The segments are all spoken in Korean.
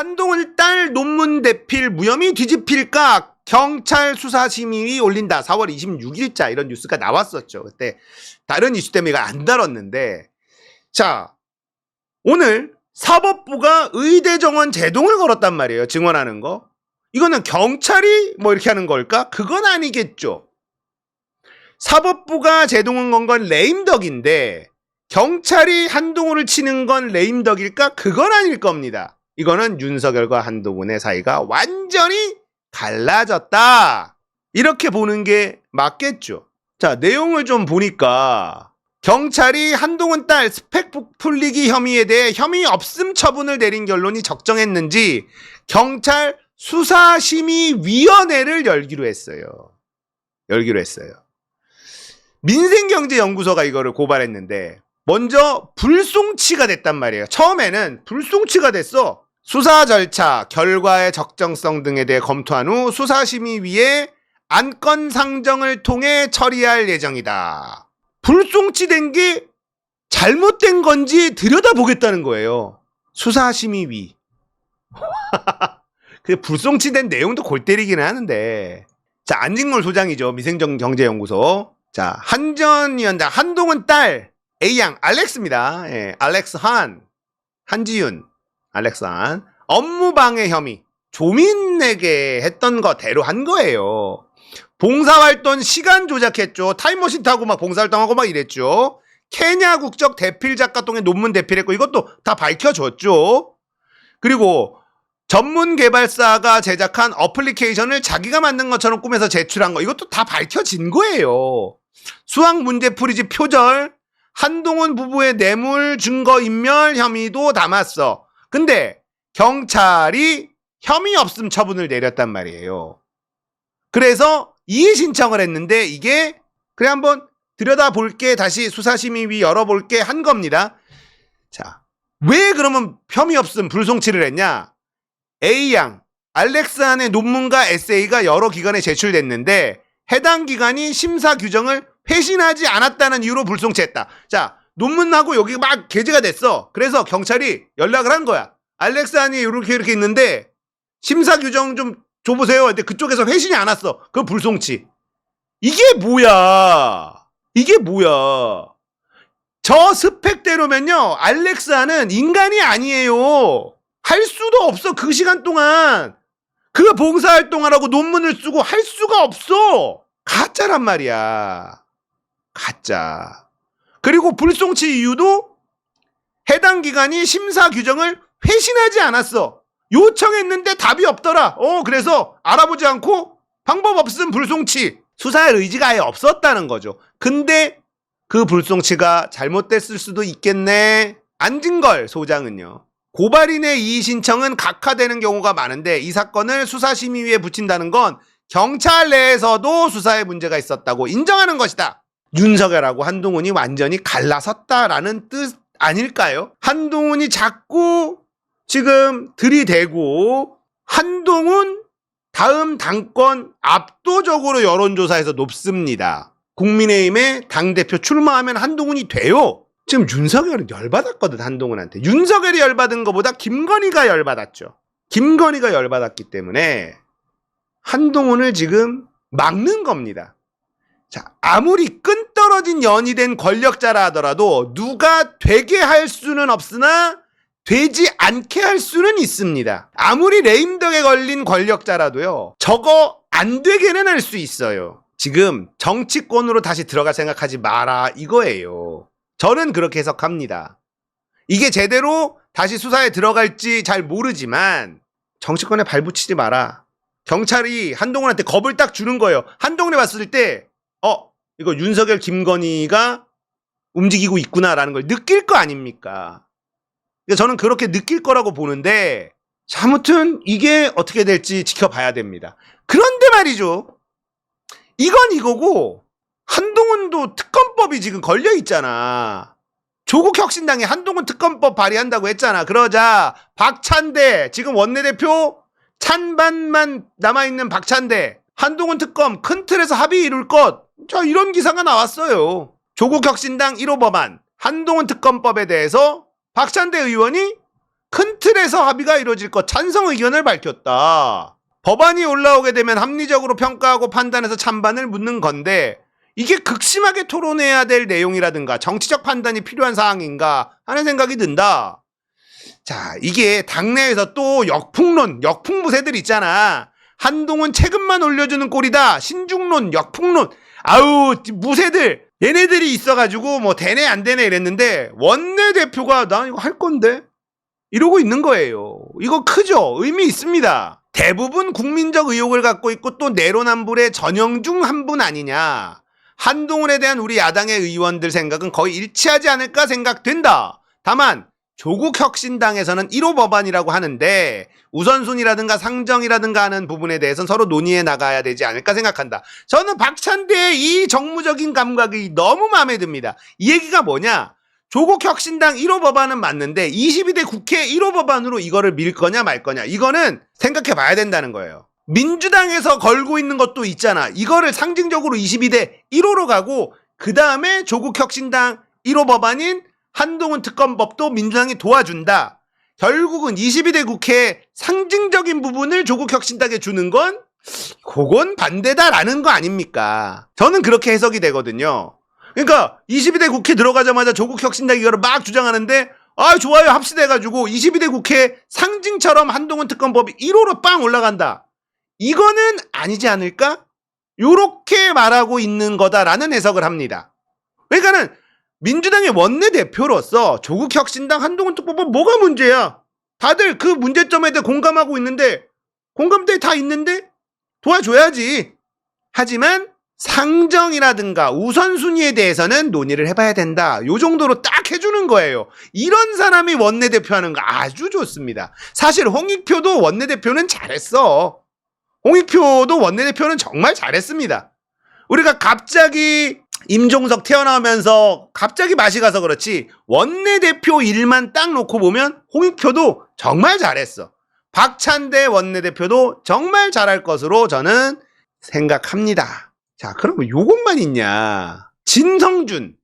한동훈 딸 논문 대필 무혐의 뒤집힐까? 경찰 수사심의위 올린다. 4월 26일자 이런 뉴스가 나왔었죠. 그때 다른 이슈 때문에 안 다뤘는데, 자, 오늘 사법부가 의대 정원 제동을 걸었단 말이에요. 증언하는 거. 이거는 경찰이 뭐 이렇게 하는 걸까? 그건 아니겠죠. 사법부가 제동을 건 건 레임덕인데 경찰이 한동훈을 치는 건 레임덕일까? 그건 아닐 겁니다. 이거는 윤석열과 한동훈의 사이가 완전히 갈라졌다. 이렇게 보는 게 맞겠죠. 자, 내용을 좀 보니까 경찰이 한동훈 딸 스펙 부풀리기 혐의에 대해 혐의 없음 처분을 내린 결론이 적정했는지 경찰 수사심의위원회를 열기로 했어요. 민생경제연구소가 이거를 고발했는데 먼저 불송치가 됐단 말이에요. 처음에는 불송치가 됐어. 수사 절차, 결과의 적정성 등에 대해 검토한 후 수사심의위에 안건 상정을 통해 처리할 예정이다. 불송치된 게 잘못된 건지 들여다보겠다는 거예요. 수사심의위. 그 불송치된 내용도 골 때리기는 하는데. 자, 안진걸 소장이죠. 민생경제연구소. 자, 한전위원장 한동훈 딸 A양 알렉스입니다. 예, 알렉스 한지윤 알렉스 한 업무방해 혐의 조민에게 했던 거대로 한 거예요. 봉사활동 시간 조작했죠. 타임머신 타고 막 봉사활동하고 막 이랬죠. 케냐 국적 대필 작가동에 논문 대필했고 이것도 다 밝혀졌죠. 그리고 전문 개발사가 제작한 어플리케이션을 자기가 만든 것처럼 꾸며서 제출한 거 이것도 다 밝혀진 거예요. 수학 문제풀이집 표절, 한동훈 부부의 뇌물 증거 인멸 혐의도 담았어. 근데 경찰이 혐의 없음 처분을 내렸단 말이에요. 그래서 이의 신청을 했는데 이게 그래 한번 들여다볼게, 다시 수사심의위 열어볼게 한 겁니다. 자, 왜 그러면 혐의 없음 불송치를 했냐? A양 알렉스한의 논문과 에세이가 여러 기관에 제출됐는데 해당 기관이 심사 규정을 회신하지 않았다는 이유로 불송치했다. 자, 논문하고 여기 막 게재가 됐어. 그래서 경찰이 연락을 한 거야. 알렉스한이 이렇게 있는데 심사 규정 좀 줘보세요. 근데 그쪽에서 회신이 안 왔어. 그거 불송치. 이게 뭐야? 저 스펙대로면요, 알렉스한은 인간이 아니에요. 할 수도 없어. 그 시간 동안 그 봉사활동하라고 논문을 쓰고 할 수가 없어. 가짜란 말이야. 가짜. 그리고 불송치 이유도 해당 기관이 심사 규정을 회신하지 않았어. 요청했는데 답이 없더라. 그래서 알아보지 않고 방법 없음 불송치. 수사할 의지가 아예 없었다는 거죠. 근데 그 불송치가 잘못됐을 수도 있겠네. 안진걸 소장은요, 고발인의 이의 신청은 각하되는 경우가 많은데 이 사건을 수사심의위에 붙인다는 건 경찰 내에서도 수사에 문제가 있었다고 인정하는 것이다. 윤석열하고 한동훈이 완전히 갈라섰다라는 뜻 아닐까요? 한동훈이 자꾸 지금 들이대고 한동훈 다음 당권 압도적으로 여론조사에서 높습니다. 국민의힘에 당대표 출마하면 한동훈이 돼요. 지금 윤석열은 열받았거든, 한동훈한테. 윤석열이 열받은 것보다 김건희가 열받았죠. 김건희가 열받았기 때문에 한동훈을 지금 막는 겁니다. 자, 아무리 끈떨어진 연이 된 권력자라 하더라도 누가 되게 할 수는 없으나 되지 않게 할 수는 있습니다. 아무리 레임덕에 걸린 권력자라도요, 저거 안 되게는 할 수 있어요. 지금 정치권으로 다시 들어갈 생각하지 마라 이거예요. 저는 그렇게 해석합니다. 이게 제대로 다시 수사에 들어갈지 잘 모르지만 정치권에 발붙이지 마라. 경찰이 한동훈한테 겁을 딱 주는 거예요. 한동훈이 봤을 때 이거 윤석열 김건희가 움직이고 있구나라는 걸 느낄 거 아닙니까? 저는 그렇게 느낄 거라고 보는데, 아무튼 이게 어떻게 될지 지켜봐야 됩니다. 그런데 말이죠, 이건 이거고 한동훈도 특검법이 지금 걸려 있잖아. 조국 혁신당이 한동훈 특검법 발의한다고 했잖아. 그러자 박찬대, 지금 원내대표 찬반만 남아있는 박찬대, 한동훈 특검 큰 틀에서 합의 이룰 것, 자, 이런 기사가 나왔어요. 조국 혁신당 1호 법안 한동훈 특검법에 대해서 박찬대 의원이 큰 틀에서 합의가 이루어질 것 찬성 의견을 밝혔다. 법안이 올라오게 되면 합리적으로 평가하고 판단해서 찬반을 묻는 건데 이게 극심하게 토론해야 될 내용이라든가 정치적 판단이 필요한 사항인가 하는 생각이 든다. 자, 이게 당내에서 또 역풍무새들 있잖아. 한동훈 체급만 올려주는 꼴이다. 신중론, 역풍론. 아우, 무새들. 얘네들이 있어가지고 뭐 되네 안 되네 이랬는데 원내대표가 나 이거 할 건데? 이러고 있는 거예요. 이거 크죠? 의미 있습니다. 대부분 국민적 의혹을 갖고 있고 또 내로남불의 전형중 한 분 아니냐. 한동훈에 대한 우리 야당의 의원들 생각은 거의 일치하지 않을까 생각된다. 다만 조국 혁신당에서는 1호 법안이라고 하는데 우선순위라든가 상정이라든가 하는 부분에 대해서는 서로 논의해 나가야 되지 않을까 생각한다. 저는 박찬대의 이 정무적인 감각이 너무 마음에 듭니다. 이 얘기가 뭐냐? 조국 혁신당 1호 법안은 맞는데 22대 국회 1호 법안으로 이거를 밀 거냐 말 거냐 이거는 생각해 봐야 된다는 거예요. 민주당에서 걸고 있는 것도 있잖아. 이거를 상징적으로 22대 1호로 가고 그 다음에 조국 혁신당 1호 법안인 한동훈 특검법도 민주당이 도와준다. 결국은 22대 국회의 상징적인 부분을 조국 혁신당에 주는 건 그건 반대다라는 거 아닙니까? 저는 그렇게 해석이 되거든요. 그러니까 22대 국회 들어가자마자 조국 혁신당이 이거를 막 주장하는데 아 좋아요 합시다 해가지고 22대 국회 상징처럼 한동훈 특검법이 1호로 빵 올라간다. 이거는 아니지 않을까? 요렇게 말하고 있는 거다라는 해석을 합니다. 그러니까는 민주당의 원내대표로서 조국 혁신당 한동훈 특검법 뭐가 문제야? 다들 그 문제점에 대해 공감하고 있는데 공감대 다 있는데 도와줘야지. 하지만 상정이라든가 우선순위에 대해서는 논의를 해봐야 된다. 요 정도로 딱 해주는 거예요. 이런 사람이 원내대표 하는 거 아주 좋습니다. 사실 홍익표도 원내대표는 잘했어. 홍익표도 원내대표는 정말 잘했습니다. 우리가 갑자기 임종석 태어나면서 갑자기 맛이 가서 그렇지 원내대표 일만 딱 놓고 보면 홍익표도 정말 잘했어. 박찬대 원내대표도 정말 잘할 것으로 저는 생각합니다. 자, 그러면 요것만 있냐? 진성준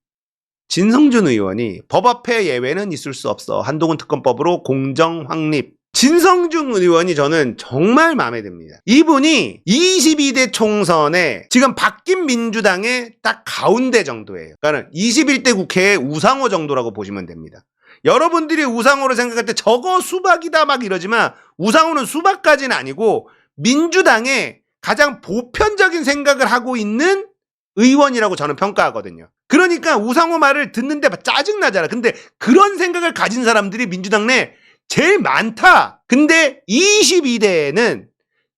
의원이 법 앞에 예외는 있을 수 없어. 한동훈 특검법으로 공정 확립. 진성준 의원이 저는 정말 마음에 듭니다. 이분이 22대 총선에 지금 바뀐 민주당의 딱 가운데 정도예요. 그러니까 21대 국회의 우상호 정도라고 보시면 됩니다. 여러분들이 우상호를 생각할 때 저거 수박이다 막 이러지만 우상호는 수박까지는 아니고 민주당의 가장 보편적인 생각을 하고 있는 의원이라고 저는 평가하거든요. 그러니까 우상호 말을 듣는데 짜증나잖아. 근데 그런 생각을 가진 사람들이 민주당 내 제일 많다. 근데 22대에는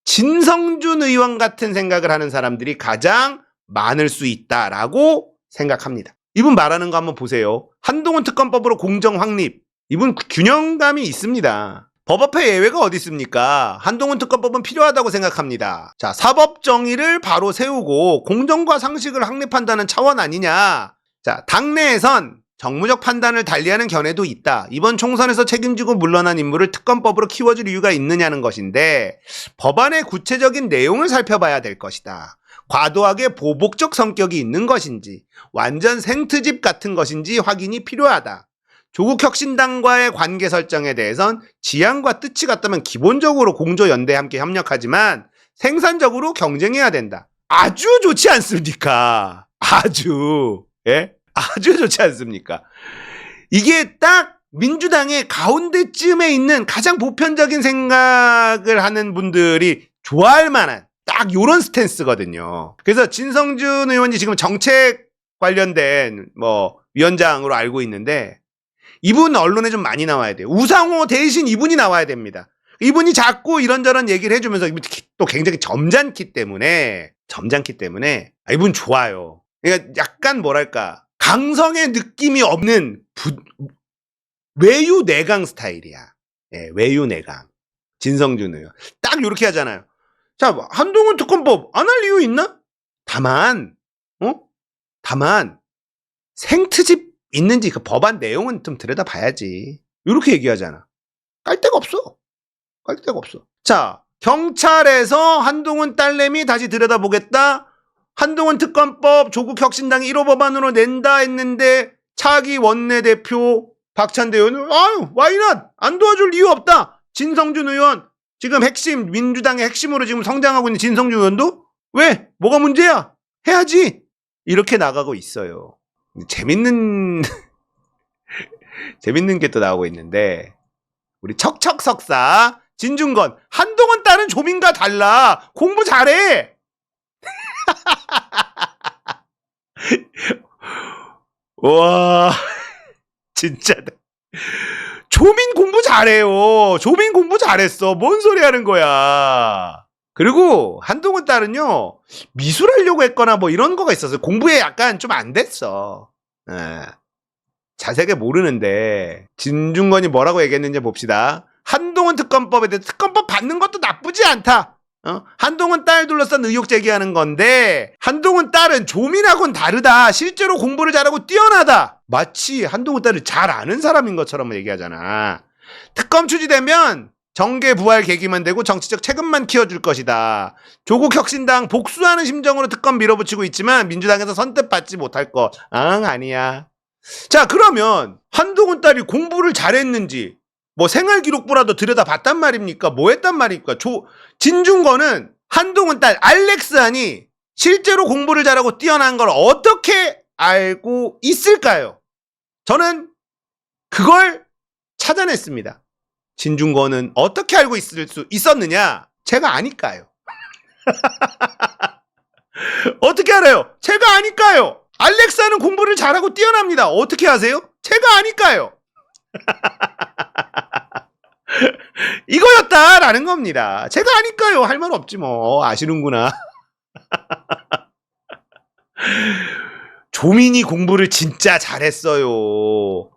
진성준 의원 같은 생각을 하는 사람들이 가장 많을 수 있다라고 생각합니다. 이분 말하는 거 한번 보세요. 한동훈 특검법으로 공정 확립. 이분 균형감이 있습니다. 법 앞에 예외가 어디 있습니까? 한동훈 특검법은 필요하다고 생각합니다. 자, 사법 정의를 바로 세우고 공정과 상식을 확립한다는 차원 아니냐. 자, 당내에선 정무적 판단을 달리하는 견해도 있다. 이번 총선에서 책임지고 물러난 인물을 특검법으로 키워줄 이유가 있느냐는 것인데 법안의 구체적인 내용을 살펴봐야 될 것이다. 과도하게 보복적 성격이 있는 것인지 완전 생트집 같은 것인지 확인이 필요하다. 조국 혁신당과의 관계 설정에 대해선 지향과 뜻이 같다면 기본적으로 공조연대에 함께 협력하지만 생산적으로 경쟁해야 된다. 아주 좋지 않습니까? 아주. 예? 아주 좋지 않습니까? 이게 딱 민주당의 가운데쯤에 있는 가장 보편적인 생각을 하는 분들이 좋아할 만한 딱 요런 스탠스거든요. 그래서 진성준 의원이 지금 정책 관련된 위원장으로 알고 있는데 이분 언론에 좀 많이 나와야 돼요. 우상호 대신 이분이 나와야 됩니다. 이분이 자꾸 이런저런 얘기를 해주면서 또 굉장히 점잖기 때문에 이분 좋아요. 그러니까 약간 뭐랄까 강성의 느낌이 없는 외유 내강 스타일이야. 예, 외유 내강. 진성준 의원. 딱 요렇게 하잖아요. 자, 한동훈 특검법 안 할 이유 있나? 다만 생트집 있는지 그 법안 내용은 좀 들여다봐야지. 요렇게 얘기하잖아. 깔 데가 없어. 자, 경찰에서 한동훈 딸내미 다시 들여다보겠다. 한동훈 특검법 조국 혁신당이 1호 법안으로 낸다 했는데 차기 원내대표 박찬대 의원, 아유, 와이낫! 안 도와줄 이유 없다! 진성준 의원, 지금 핵심, 민주당의 핵심으로 지금 성장하고 있는 진성준 의원도, 왜? 뭐가 문제야? 해야지! 이렇게 나가고 있어요. 재밌는 게 또 나오고 있는데, 우리 척척 석사, 진중권, 한동훈 딸은 조민과 달라! 공부 잘해! 와, 진짜. 조민 공부 잘해요. 조민 공부 잘했어. 뭔 소리 하는 거야. 그리고 한동훈 딸은요, 미술하려고 했거나 뭐 이런 거가 있어서 공부에 약간 좀 안 됐어. 자세하게 모르는데, 진중권이 뭐라고 얘기했는지 봅시다. 한동훈 특검법에 대해서 특검법 받는 것도 나쁘지 않다. 한동훈 딸 둘러싼 의혹 제기하는 건데, 한동훈 딸은 조민하고는 다르다. 실제로 공부를 잘하고 뛰어나다. 마치 한동훈 딸을 잘 아는 사람인 것처럼 얘기하잖아. 특검 추지되면 정계 부활 계기만 되고 정치적 체급만 키워줄 것이다. 조국 혁신당 복수하는 심정으로 특검 밀어붙이고 있지만 민주당에서 선뜻 받지 못할 것. 아니야. 자, 그러면 한동훈 딸이 공부를 잘했는지 뭐 생활기록부라도 들여다봤단 말입니까? 뭐 했단 말입니까? 진중권은 한동훈 딸 알렉스안이 실제로 공부를 잘하고 뛰어난 걸 어떻게 알고 있을까요? 저는 그걸 찾아냈습니다. 진중권은 어떻게 알고 있을 수 있었느냐? 제가 아니까요. 어떻게 알아요? 제가 아니까요. 알렉스안은 공부를 잘하고 뛰어납니다. 어떻게 아세요? 제가 아니까요. 이거였다라는 겁니다. 제가 아니까요. 할 말 없지 뭐. 아시는구나. 조민이 공부를 진짜 잘했어요.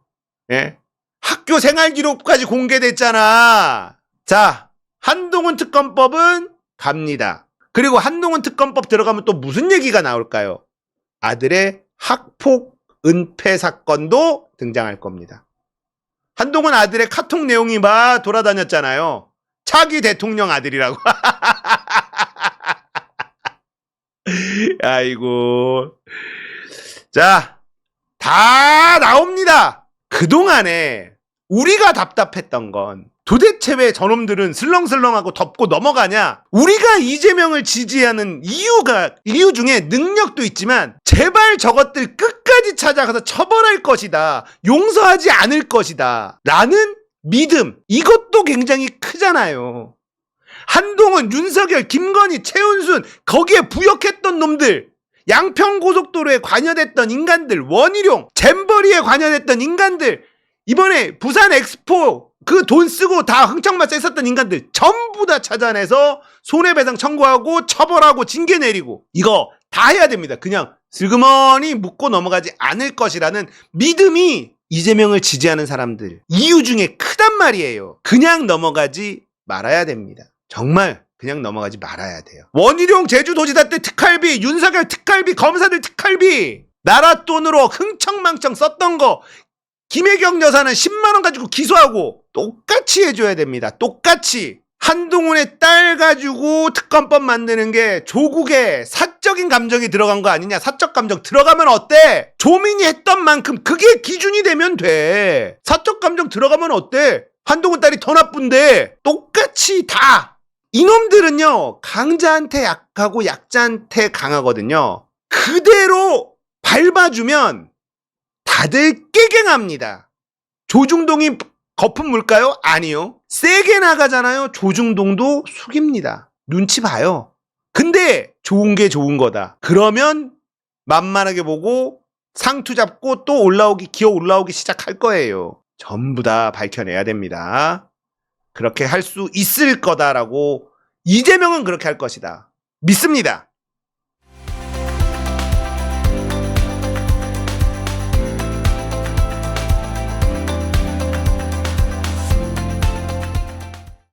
예? 학교 생활기록까지 공개됐잖아. 자, 한동훈 특검법은 갑니다. 그리고 한동훈 특검법 들어가면 또 무슨 얘기가 나올까요? 아들의 학폭 은폐 사건도 등장할 겁니다. 한동훈 아들의 카톡 내용이 막 돌아다녔잖아요. 차기 대통령 아들이라고. 아이고. 자, 다 나옵니다. 그동안에 우리가 답답했던 건 도대체 왜 저놈들은 슬렁슬렁하고 덮고 넘어가냐? 우리가 이재명을 지지하는 이유 중에 능력도 있지만 제발 저것들 끝까지 찾아가서 처벌할 것이다. 용서하지 않을 것이다. 라는 믿음. 이것도 굉장히 크잖아요. 한동훈, 윤석열, 김건희, 최은순 거기에 부역했던 놈들, 양평고속도로에 관여됐던 인간들, 원희룡, 잼버리에 관여됐던 인간들, 이번에 부산 엑스포 그 돈 쓰고 다 흥청맞춰 있었던 인간들 전부 다 찾아내서 손해배상 청구하고 처벌하고 징계 내리고 이거 다 해야 됩니다. 그냥 슬그머니 묻고 넘어가지 않을 것이라는 믿음이 이재명을 지지하는 사람들 이유 중에 크단 말이에요. 그냥 넘어가지 말아야 됩니다. 정말 그냥 넘어가지 말아야 돼요. 원희룡 제주도지사 때 특활비, 윤석열 특활비, 검사들 특활비 나라 돈으로 흥청망청 썼던 거 김혜경 여사는 10만원 가지고 기소하고 똑같이 해줘야 됩니다. 똑같이. 한동훈의 딸 가지고 특검법 만드는 게 조국의 사적인 감정이 들어간 거 아니냐. 사적 감정 들어가면 어때? 조민이 했던 만큼 그게 기준이 되면 돼. 사적 감정 들어가면 어때? 한동훈 딸이 더 나쁜데 똑같이 다. 이놈들은요 강자한테 약하고 약자한테 강하거든요. 그대로 밟아주면 다들 깨갱합니다. 조중동이 거품 물까요? 아니요. 세게 나가잖아요. 조중동도 숙입니다. 눈치 봐요. 근데 좋은 게 좋은 거다. 그러면 만만하게 보고 상투 잡고 또 기어 올라오기 시작할 거예요. 전부 다 밝혀내야 됩니다. 그렇게 할 수 있을 거다라고 이재명은 그렇게 할 것이다. 믿습니다.